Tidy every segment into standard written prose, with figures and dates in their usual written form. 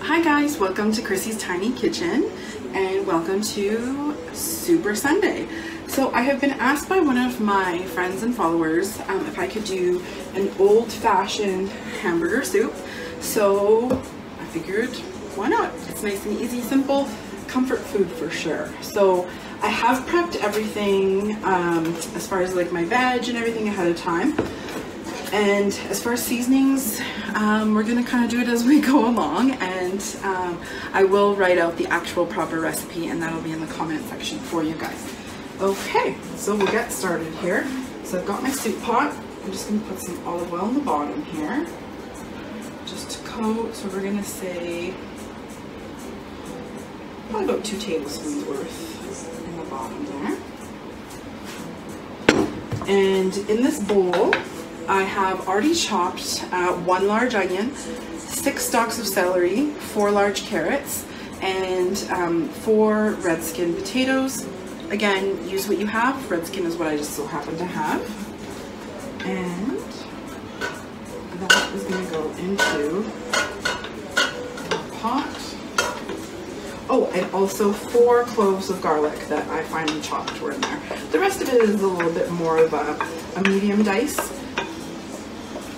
Hi guys, welcome to Crissi's Tiny Kitchen and welcome to Super Sunday. So I have been asked by one of my friends and followers if I could do an old-fashioned hamburger soup. So I figured, why not? It's nice and easy, simple, comfort food for sure. So I have prepped everything as far as like my veg and everything ahead of time. And as far as seasonings, we're gonna kind of do it as we go along, and I will write out the actual proper recipe and that'll be in the comment section for you guys. Okay, so we'll get started here. So I've got my soup pot. I'm just gonna put some olive oil on the bottom here, just to coat. So we're gonna say probably about 2 tablespoons worth in the bottom there. And in this bowl, I have already chopped 1 large onion, 6 stalks of celery, 4 large carrots, and 4 red skin potatoes. Again, use what you have. Red skin is what I just so happen to have. And that is going to go into the pot. Oh, and also 4 cloves of garlic that I finely chopped were in there. The rest of it is a little bit more of a medium dice.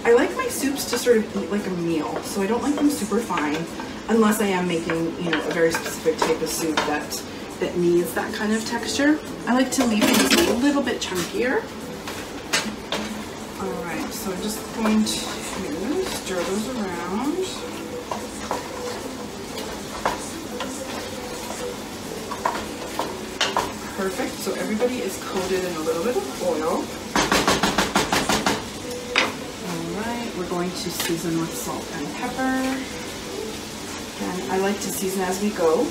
I like my soups to sort of eat like a meal, so I don't like them super fine unless I am making, you know, a very specific type of soup that needs that kind of texture. I like to leave things a little bit chunkier. Alright, so I'm just going to stir those around. Perfect, so everybody is coated in a little bit of oil. We're going to season with salt and pepper. And I like to season as we go.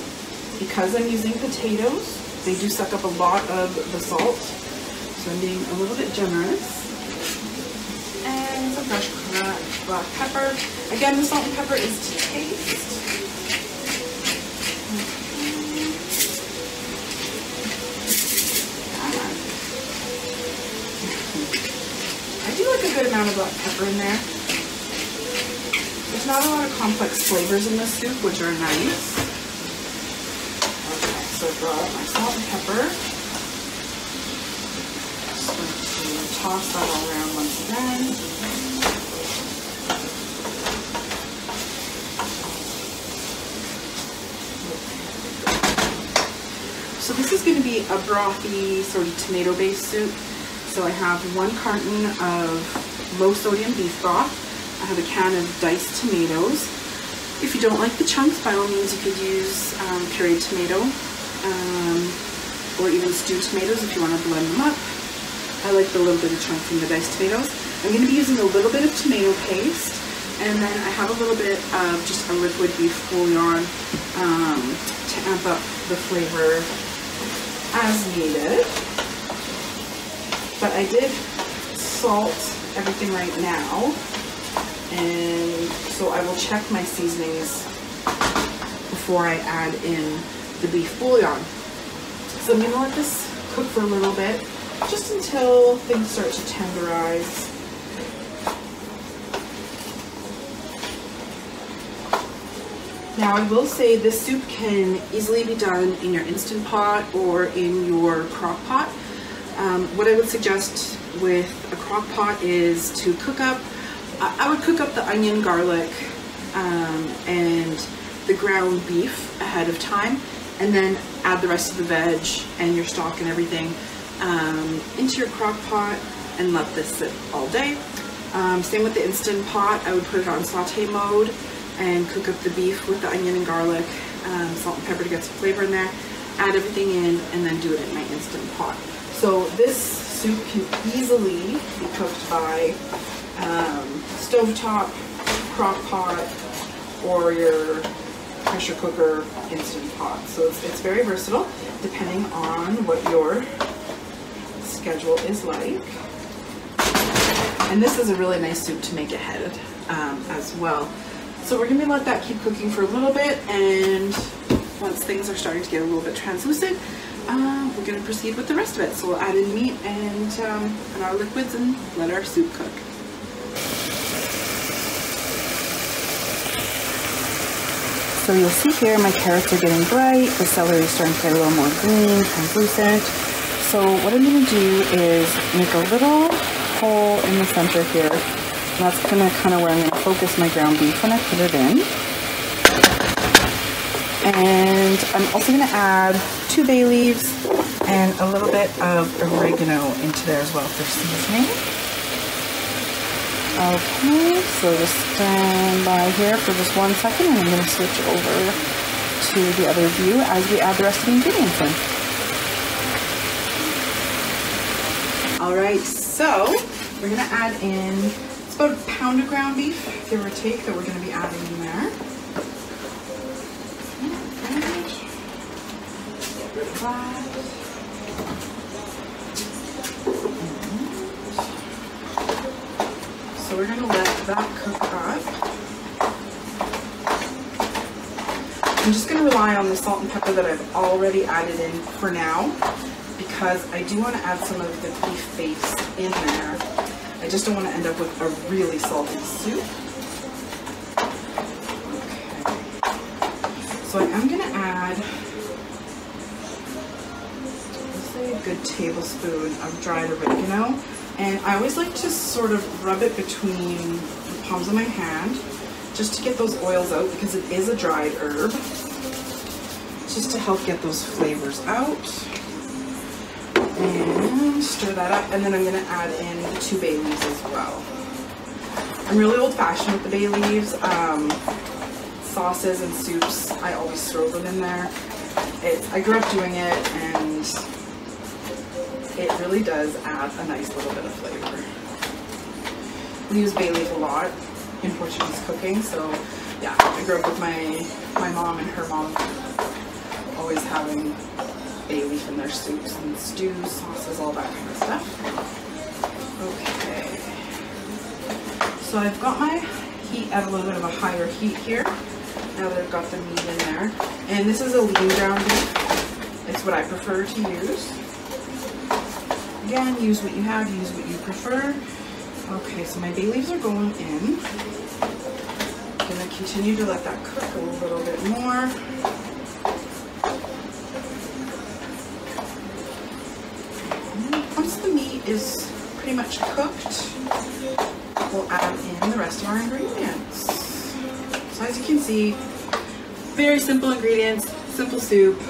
Because I'm using potatoes, they do suck up a lot of the salt. So I'm being a little bit generous. And some fresh black pepper. Again, the salt and pepper is to taste. I do like a good amount of black pepper in there. There's not a lot of complex flavors in this soup, which are nice. Okay, so I've got my salt and pepper. Just going to toss that all around once again. So this is going to be a brothy, sort of tomato-based soup. So I have 1 carton of low sodium beef broth. I have a can of diced tomatoes. If you don't like the chunks, by all means you could use pureed tomato or even stewed tomatoes if you want to blend them up. I like the little bit of chunks in the diced tomatoes. I'm going to be using a little bit of tomato paste, and then I have a little bit of just a liquid beef bouillon to amp up the flavor as needed. But I did salt everything right now, and so I will check my seasonings before I add in the beef bouillon. So I'm going to let this cook for a little bit, just until things start to tenderize. Now I will say this soup can easily be done in your Instant Pot or in your crock pot. What I would suggest with a crock pot is to cook up, I would cook up the onion, garlic, and the ground beef ahead of time, and then add the rest of the veg and your stock and everything into your crock pot and let this sit all day. Same with the Instant Pot. I would put it on saute mode and cook up the beef with the onion and garlic, salt and pepper to get some flavor in there, add everything in, and then do it in my Instant Pot. So this soup can easily be cooked by stovetop, crock pot, or your pressure cooker Instant Pot. So it's very versatile depending on what your schedule is like. And this is a really nice soup to make ahead as well. So we're going to let that keep cooking for a little bit, and once things are starting to get a little bit translucent, we're going to proceed with the rest of it. So we'll add in meat and our liquids and let our soup cook. So you'll see here my carrots are getting bright, the celery is starting to get a little more green, translucent. So what I'm going to do is make a little hole in the center here. And that's kind of where I'm going to focus my ground beef when I put it in. And I'm also going to add 2 bay leaves and a little bit of oregano into there as well for seasoning. Okay, so just stand by here for just 1 second and I'm going to switch over to the other view as we add the rest of the ingredients in. Alright, so we're going to add in, it's about 1 pound of ground beef, give or take, that we're going to be adding in there. Get rid of that. So we're going to let that cook up. I'm just going to rely on the salt and pepper that I've already added in for now, because I do want to add some of the beef base in there. I just don't want to end up with a really salty soup. Okay. So I am going to add, let's say, a good tablespoon of dried oregano. And I always like to sort of rub it between the palms of my hand just to get those oils out, because it is a dried herb, just to help get those flavors out. And stir that up, and then I'm going to add in the 2 bay leaves as well. I'm really old-fashioned with the bay leaves. Sauces and soups, I always throw them in there. I grew up doing it, and it really does add a nice little bit of flavor. We use bay leaf a lot in Portuguese cooking, so yeah, I grew up with my mom and her mom always having bay leaf in their soups and stews, sauces, all that kind of stuff. Okay, so I've got my heat at a little bit of a higher heat here, now that I've got the meat in there. And this is a lean ground beef. It's what I prefer to use. Again, use what you have, use what you prefer. Okay, so my bay leaves are going in. I'm going to continue to let that cook a little bit more. Once the meat is pretty much cooked, we'll add in the rest of our ingredients. So as you can see, very simple ingredients, simple soup.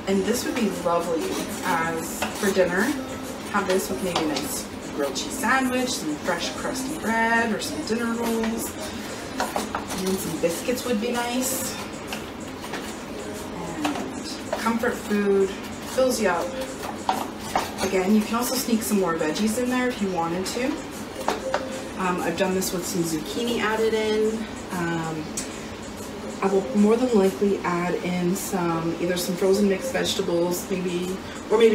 And this would be lovely as for dinner. Have this with maybe a nice grilled cheese sandwich, some fresh crusty bread, or some dinner rolls. And then some biscuits would be nice. And comfort food, fills you up. Again, you can also sneak some more veggies in there if you wanted to. I've done this with some zucchini added in. I will more than likely add in either some frozen mixed vegetables, maybe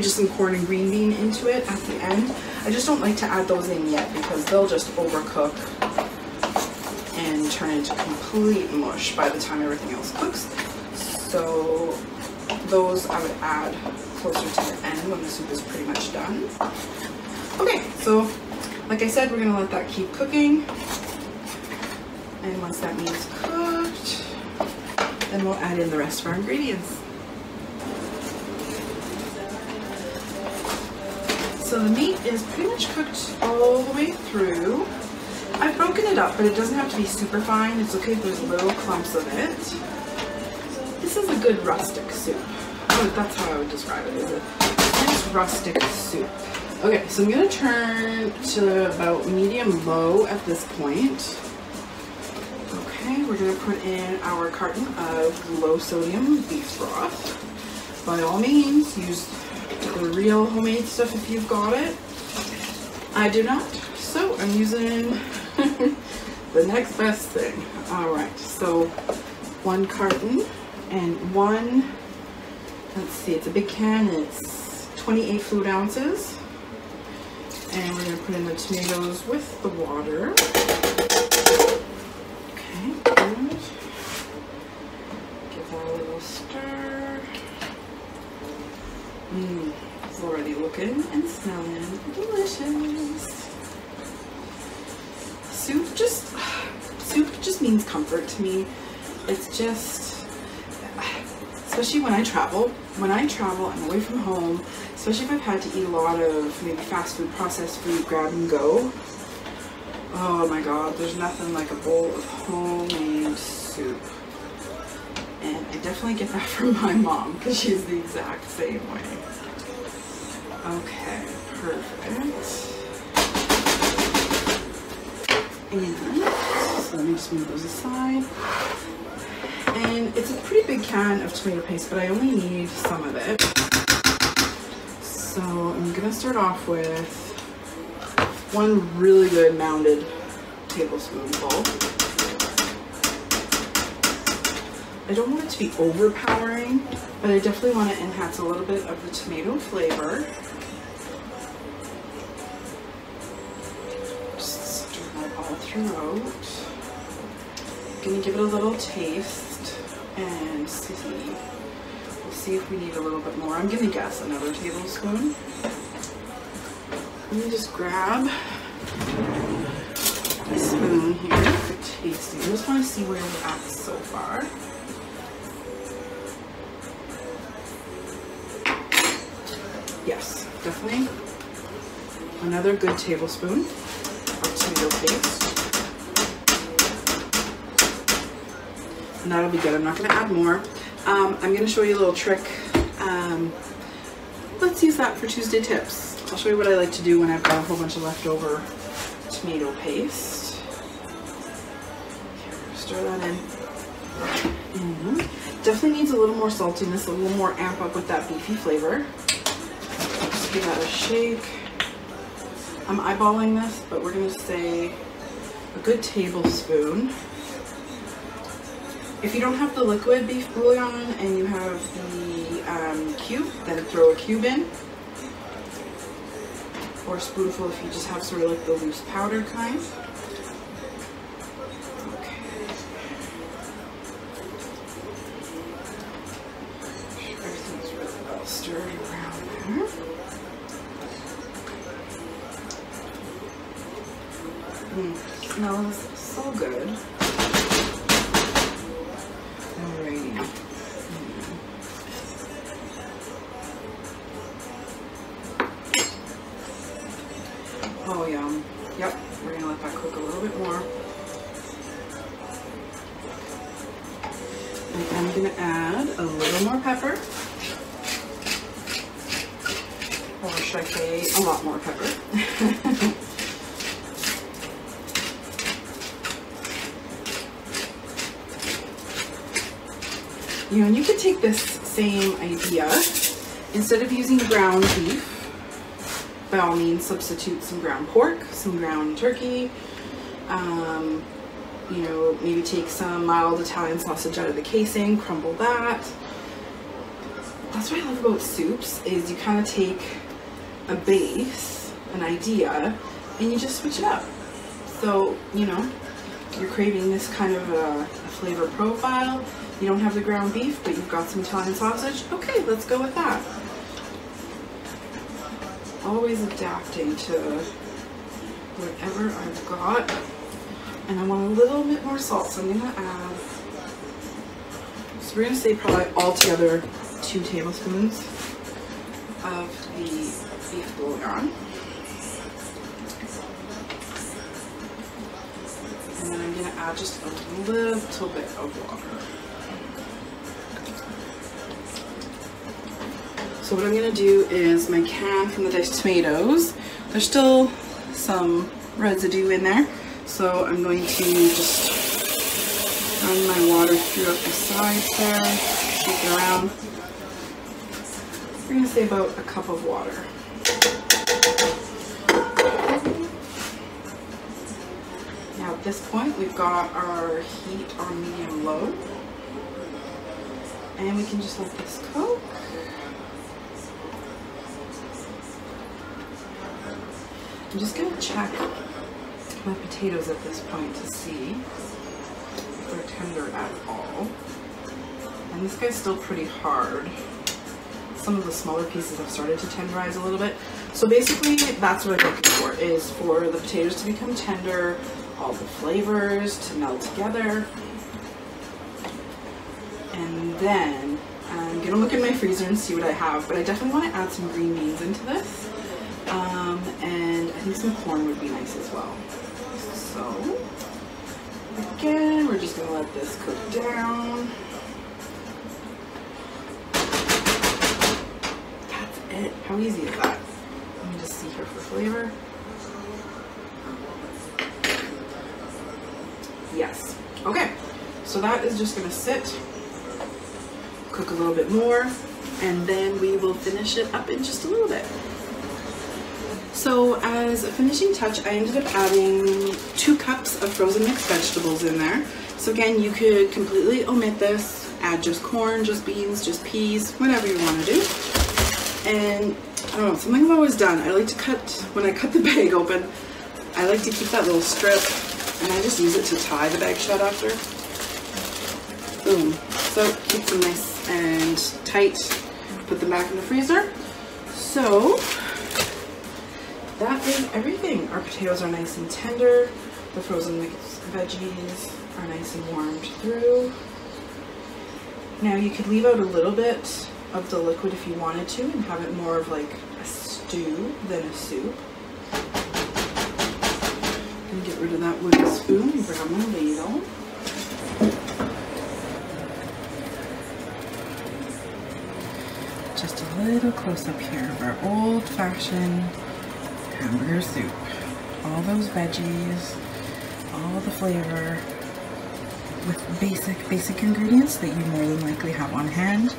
just some corn and green bean into it at the end. I just don't like to add those in yet because they'll just overcook and turn into complete mush by the time everything else cooks. So those I would add closer to the end when the soup is pretty much done. Okay, so like I said, we're gonna let that keep cooking. And once that meat is cooked, then we'll add in the rest of our ingredients. So the meat is pretty much cooked all the way through. I've broken it up, but it doesn't have to be super fine. It's okay if there's little clumps of it. This is a good rustic soup. Oh, that's how I would describe it, is a nice rustic soup. Okay, so I'm gonna turn to about medium-low at this point. Okay, we're gonna put in our carton of low-sodium beef broth. By all means, use the real homemade stuff if you've got it. I do not, so I'm using the next best thing. Alright, so 1 carton and let's see, it's a big can, it's 28 fluid ounces. And we're going to put in the tomatoes with the water. Okay, good. Give that a little stir. It's already looking and smelling delicious. Soup just soup just means comfort to me. It's just, especially when I travel. When I travel, I'm away from home, especially if I've had to eat a lot of maybe fast food, processed food, grab and go. Oh my God, there's nothing like a bowl of homemade soup. And I definitely get that from my mom because she's the exact same way. Okay, perfect. And so let me just move those aside. And it's a pretty big can of tomato paste, but I only need some of it. So I'm gonna start off with one really good mounded tablespoonful. I don't want it to be overpowering, but I definitely want to enhance a little bit of the tomato flavor. Just stir that all throughout. I'm gonna give it a little taste and see. We'll see if we need a little bit more. I'm gonna guess another tablespoon. Let me just grab a spoon here for tasting. I just want to see where we're at so far. Yes, definitely another good tablespoon of tomato paste. And that'll be good. I'm not going to add more. I'm going to show you a little trick. Let's use that for Tuesday tips. I'll show you what I like to do when I've got a whole bunch of leftover tomato paste. Okay, stir that in. Definitely needs a little more saltiness, a little more amp up with that beefy flavor. Just give that a shake. I'm eyeballing this, but we're going to say a good tablespoon. If you don't have the liquid beef bouillon and you have the cube, then throw a cube in. Or a spoonful if you just have sort of like the loose powder kind. Okay. Everything's really well stirred around there. Smells so good. Alrighty. Oh, yum. Yep, we're gonna let that cook a little bit more. And I'm gonna add a little more pepper. Or should I say a lot more pepper? You know, and you could take this same idea, instead of using ground beef, by all means substitute some ground pork, some ground turkey, you know, maybe take some mild Italian sausage out of the casing, crumble that. That's what I love about soups, is you kind of take a base, an idea, and you just switch it up. So, you know, you're craving this kind of a flavor profile. You don't have the ground beef, but you've got some Italian sausage. Okay, let's go with that. Always adapting to whatever I've got. And I want a little bit more salt, so I'm gonna add, so we're gonna say probably altogether 2 tablespoons of the beef bouillon. And then I'm gonna add just a little bit of water. So what I'm going to do is my can from the diced tomatoes, there's still some residue in there, so I'm going to just run my water through up the sides there, shake it around. We're going to say about a cup of water. Now at this point we've got our heat on medium-low, and we can just let this cook. I'm just going to check my potatoes at this point to see if they're tender at all. And this guy's still pretty hard. Some of the smaller pieces have started to tenderize a little bit. So basically that's what I'm looking for, is for the potatoes to become tender all the flavors to meld together. And then I'm gonna look in my freezer and see what I have, but I definitely want to add some green beans into this. And I think some corn would be nice as well. So again, we're just gonna let this cook down. That's it. How easy is that? Let me just see here for flavor. Yes. Okay. So that is just gonna sit, cook a little bit more, and then we will finish it up in just a little bit. So as a finishing touch, I ended up adding 2 cups of frozen mixed vegetables in there. So again, you could completely omit this, add just corn, just beans, just peas, whatever you want to do. And I don't know, something I've always done, I like to cut, when I cut the bag open, I like to keep that little strip, and I just use it to tie the bag shut after. Boom. So keep them nice and tight, put them back in the freezer. So that is everything. Our potatoes are nice and tender. The frozen mixed veggies are nice and warmed through. Now you could leave out a little bit of the liquid if you wanted to and have it more of like a stew than a soup. I'm gonna get rid of that wooden spoon and grab my ladle. Just a little close up here of our Old Fashioned Hamburger Soup. All those veggies, all the flavor, with basic ingredients that you more than likely have on hand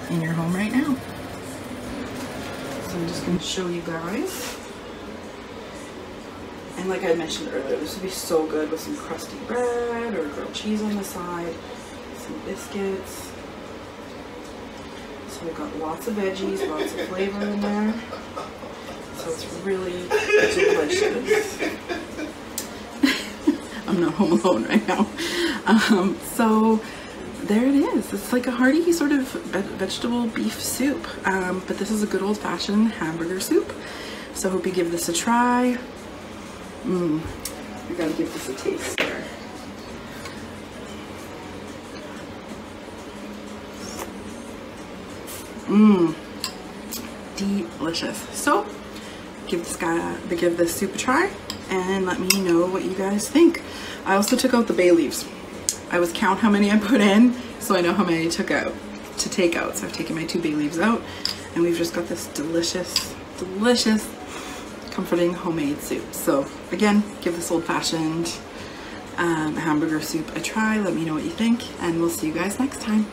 in your home right now. So I'm just going to show you guys. And like I mentioned earlier, this would be so good with some crusty bread or grilled cheese on the side, some biscuits. So we've got lots of veggies, lots of flavor in there. So it's really delicious. I'm not home alone right now. So there it is. It's like a hearty sort of vegetable beef soup. But this is a good old-fashioned hamburger soup. So I hope you give this a try. I gotta give this a taste there. Delicious. So give this soup a try and let me know what you guys think. I also took out the bay leaves. I was count how many I put in, so I know how many I took out to take out. So I've taken my 2 bay leaves out, and we've just got this delicious, comforting homemade soup. So again, give this old-fashioned hamburger soup a try. Let me know what you think, and we'll see you guys next time.